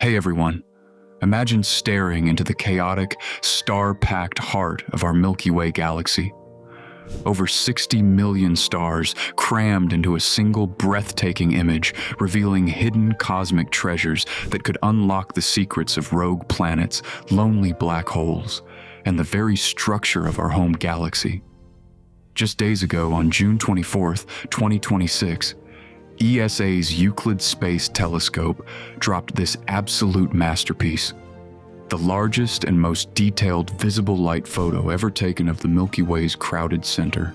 Hey everyone, imagine staring into the chaotic, star-packed heart of our Milky Way galaxy. Over 60 million stars crammed into a single breathtaking image, revealing hidden cosmic treasures that could unlock the secrets of rogue planets, lonely black holes, and the very structure of our home galaxy. Just days ago, on June 24th, 2026, ESA's Euclid Space Telescope dropped this absolute masterpiece, the largest and most detailed visible light photo ever taken of the Milky Way's crowded center.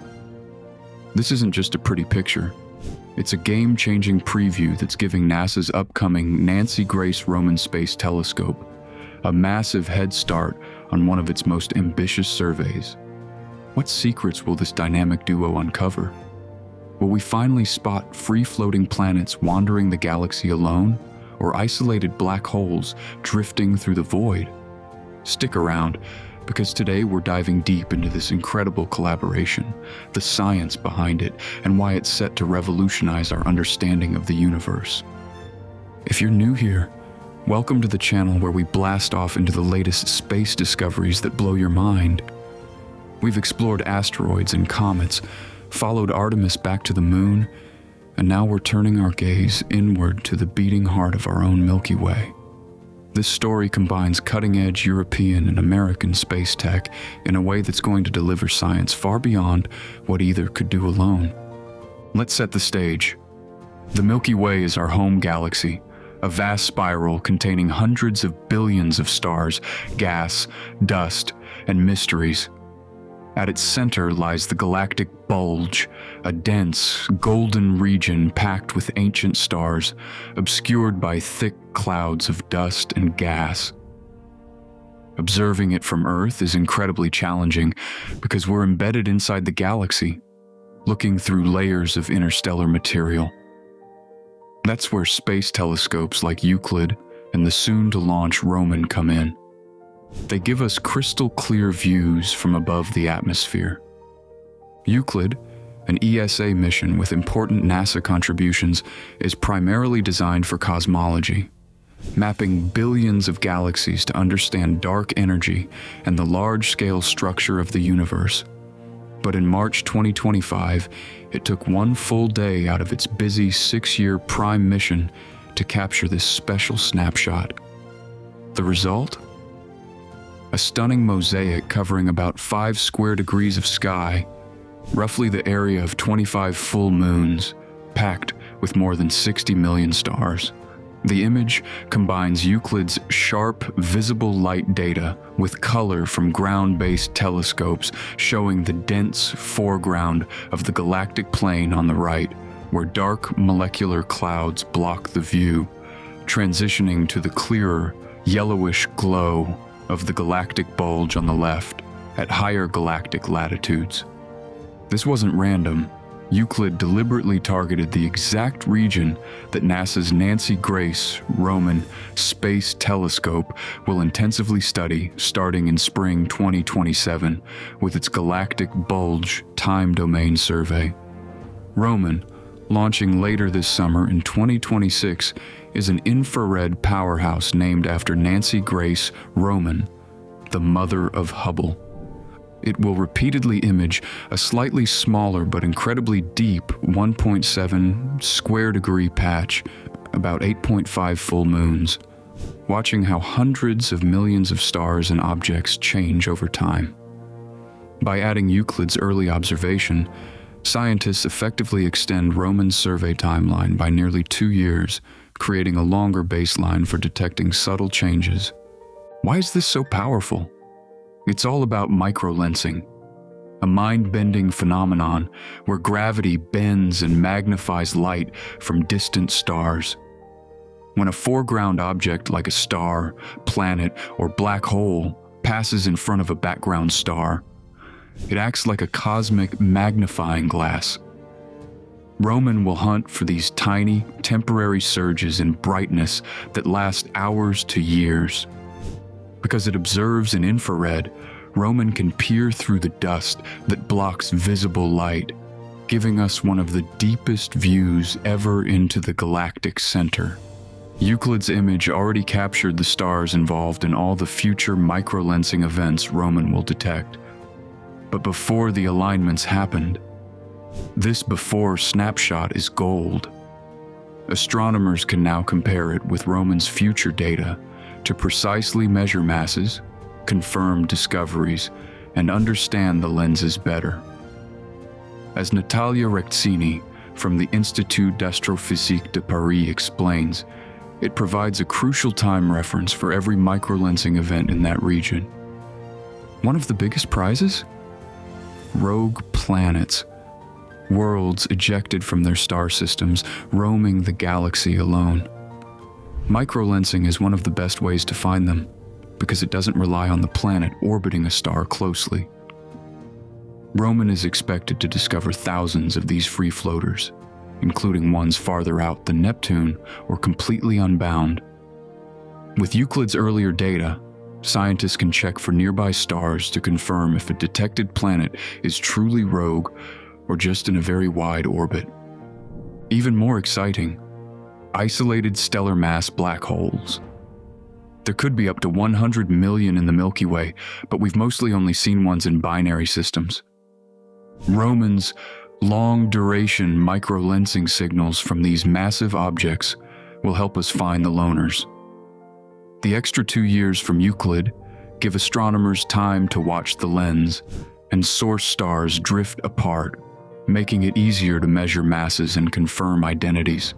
This isn't just a pretty picture. It's a game-changing preview that's giving NASA's upcoming Nancy Grace Roman Space Telescope a massive head start on one of its most ambitious surveys. What secrets will this dynamic duo uncover? Will we finally spot free-floating planets wandering the galaxy alone, or isolated black holes drifting through the void? Stick around, because today we're diving deep into this incredible collaboration, the science behind it, and why it's set to revolutionize our understanding of the universe. If you're new here, welcome to the channel where we blast off into the latest space discoveries that blow your mind. We've explored asteroids and comets, followed Artemis back to the moon, and now we're turning our gaze inward to the beating heart of our own Milky Way. This story combines cutting-edge European and American space tech in a way that's going to deliver science far beyond what either could do alone. Let's set the stage. The Milky Way is our home galaxy, a vast spiral containing hundreds of billions of stars, gas, dust, and mysteries. At its center lies the galactic bulge, a dense, golden region packed with ancient stars, obscured by thick clouds of dust and gas. Observing it from Earth is incredibly challenging because we're embedded inside the galaxy, looking through layers of interstellar material. That's where space telescopes like Euclid and the soon-to-launch Roman come in. They give us crystal-clear views from above the atmosphere. Euclid, an ESA mission with important NASA contributions, is primarily designed for cosmology, mapping billions of galaxies to understand dark energy and the large-scale structure of the universe. But in March 2025, it took one full day out of its busy 6-year prime mission to capture this special snapshot. The result? A stunning mosaic covering about 5 square degrees of sky, roughly the area of 25 full moons, packed with more than 60 million stars. The image combines Euclid's sharp, visible light data with color from ground-based telescopes showing the dense foreground of the galactic plane on the right, where dark molecular clouds block the view, transitioning to the clearer, yellowish glow of the galactic bulge on the left at higher galactic latitudes. This wasn't random. Euclid deliberately targeted the exact region that NASA's Nancy Grace Roman Space Telescope will intensively study starting in spring 2027 with its galactic bulge time domain survey. Roman, launching later this summer in 2026, is an infrared powerhouse named after Nancy Grace Roman, the mother of Hubble. It will repeatedly image a slightly smaller but incredibly deep 1.7 square degree patch, about 8.5 full moons, watching how hundreds of millions of stars and objects change over time. By adding Euclid's early observation, scientists effectively extend Roman's survey timeline by nearly 2 years, creating a longer baseline for detecting subtle changes. Why is this so powerful? It's all about microlensing, a mind-bending phenomenon where gravity bends and magnifies light from distant stars. When a foreground object like a star, planet, or black hole passes in front of a background star, it acts like a cosmic magnifying glass. Roman will hunt for these tiny, temporary surges in brightness that last hours to years. Because it observes in infrared, Roman can peer through the dust that blocks visible light, giving us one of the deepest views ever into the galactic center. Euclid's image already captured the stars involved in all the future microlensing events Roman will detect. But before the alignments happened, this before snapshot is gold. Astronomers can now compare it with Roman's future data to precisely measure masses, confirm discoveries, and understand the lenses better. As Natalia Rectsini from the Institut d'Astrophysique de Paris explains, it provides a crucial time reference for every microlensing event in that region. One of the biggest prizes? Rogue planets. Worlds ejected from their star systems, roaming the galaxy alone. Microlensing is one of the best ways to find them, because it doesn't rely on the planet orbiting a star closely. Roman is expected to discover thousands of these free floaters, including ones farther out than Neptune or completely unbound. With Euclid's earlier data, scientists can check for nearby stars to confirm if a detected planet is truly rogue or just in a very wide orbit. Even more exciting, isolated stellar mass black holes. There could be up to 100 million in the Milky Way, but we've mostly only seen ones in binary systems. Roman's long-duration microlensing signals from these massive objects will help us find the loners. The extra 2 years from Euclid give astronomers time to watch the lens and source stars drift apart, making it easier to measure masses and confirm identities.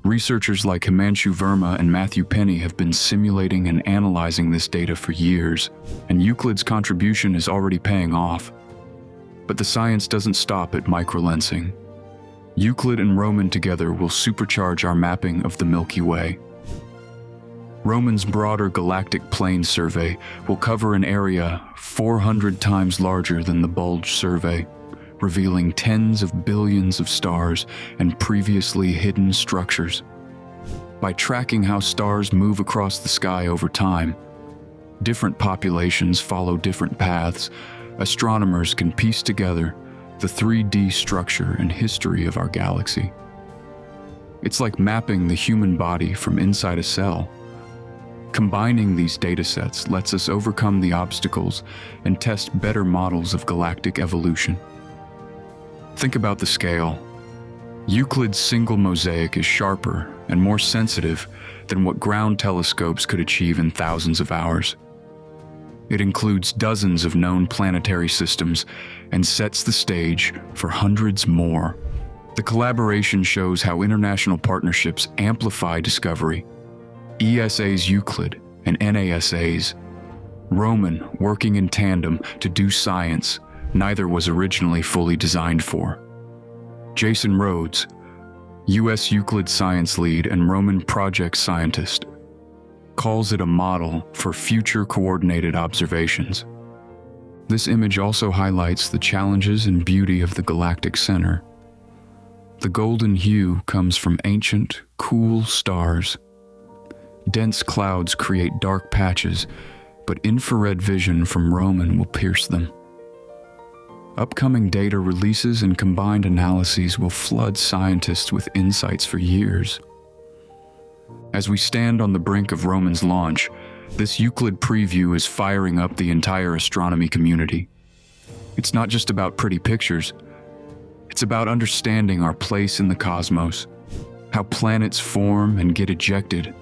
Researchers like Himanshu Verma and Matthew Penny have been simulating and analyzing this data for years, and Euclid's contribution is already paying off. But the science doesn't stop at microlensing. Euclid and Roman together will supercharge our mapping of the Milky Way. Roman's broader galactic plane survey will cover an area 400 times larger than the bulge survey, revealing tens of billions of stars and previously hidden structures. By tracking how stars move across the sky over time, different populations follow different paths, astronomers can piece together the 3D structure and history of our galaxy. It's like mapping the human body from inside a cell. Combining these datasets lets us overcome the obstacles and test better models of galactic evolution. Think about the scale. Euclid's single mosaic is sharper and more sensitive than what ground telescopes could achieve in thousands of hours. It includes dozens of known planetary systems and sets the stage for hundreds more. The collaboration shows how international partnerships amplify discovery. ESA's Euclid and NASA's Roman working in tandem to do science neither was originally fully designed for. Jason Rhodes, U.S. Euclid science lead and Roman project scientist, calls it a model for future coordinated observations. This image also highlights the challenges and beauty of the galactic center. The golden hue comes from ancient, cool stars. Dense clouds create dark patches, but infrared vision from Roman will pierce them. Upcoming data releases and combined analyses will flood scientists with insights for years. As we stand on the brink of Roman's launch, this Euclid preview is firing up the entire astronomy community. It's not just about pretty pictures. It's about understanding our place in the cosmos, how planets form and get ejected,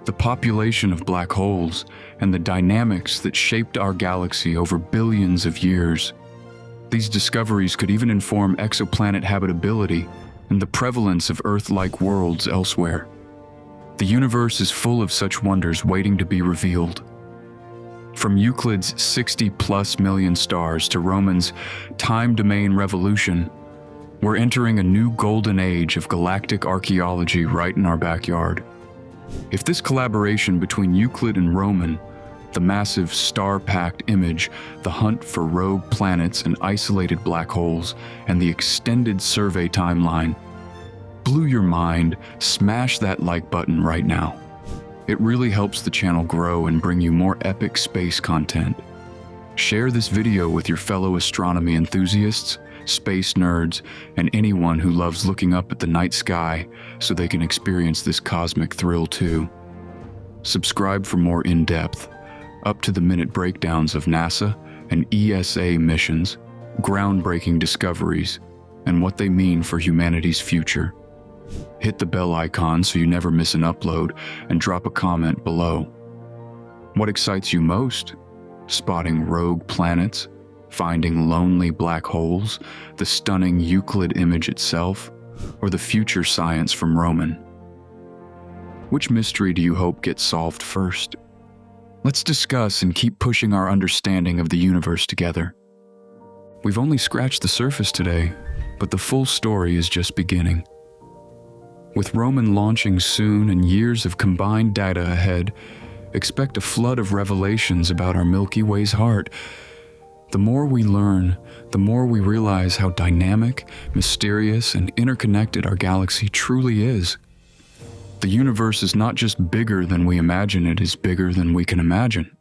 the population of black holes, and the dynamics that shaped our galaxy over billions of years. These discoveries could even inform exoplanet habitability and the prevalence of Earth-like worlds elsewhere. The universe is full of such wonders waiting to be revealed. From Euclid's 60+ million stars to Roman's time domain revolution, we're entering a new golden age of galactic archaeology right in our backyard. If this collaboration between Euclid and Roman, the massive star-packed image, the hunt for rogue planets and isolated black holes, and the extended survey timeline, blew your mind, smash that like button right now. It really helps the channel grow and bring you more epic space content. Share this video with your fellow astronomy enthusiasts space nerds, and anyone who loves looking up at the night sky so they can experience this cosmic thrill too. Subscribe for more in-depth, up-to-the-minute breakdowns of NASA and ESA missions, groundbreaking discoveries, and what they mean for humanity's future. Hit the bell icon so you never miss an upload, and drop a comment below. What excites you most? Spotting rogue planets, finding lonely black holes, the stunning Euclid image itself, or the future science from Roman? Which mystery do you hope gets solved first? Let's discuss and keep pushing our understanding of the universe together. We've only scratched the surface today, but the full story is just beginning. With Roman launching soon and years of combined data ahead, expect a flood of revelations about our Milky Way's heart. The more we learn, the more we realize how dynamic, mysterious, and interconnected our galaxy truly is. The universe is not just bigger than we imagine, it is bigger than we can imagine.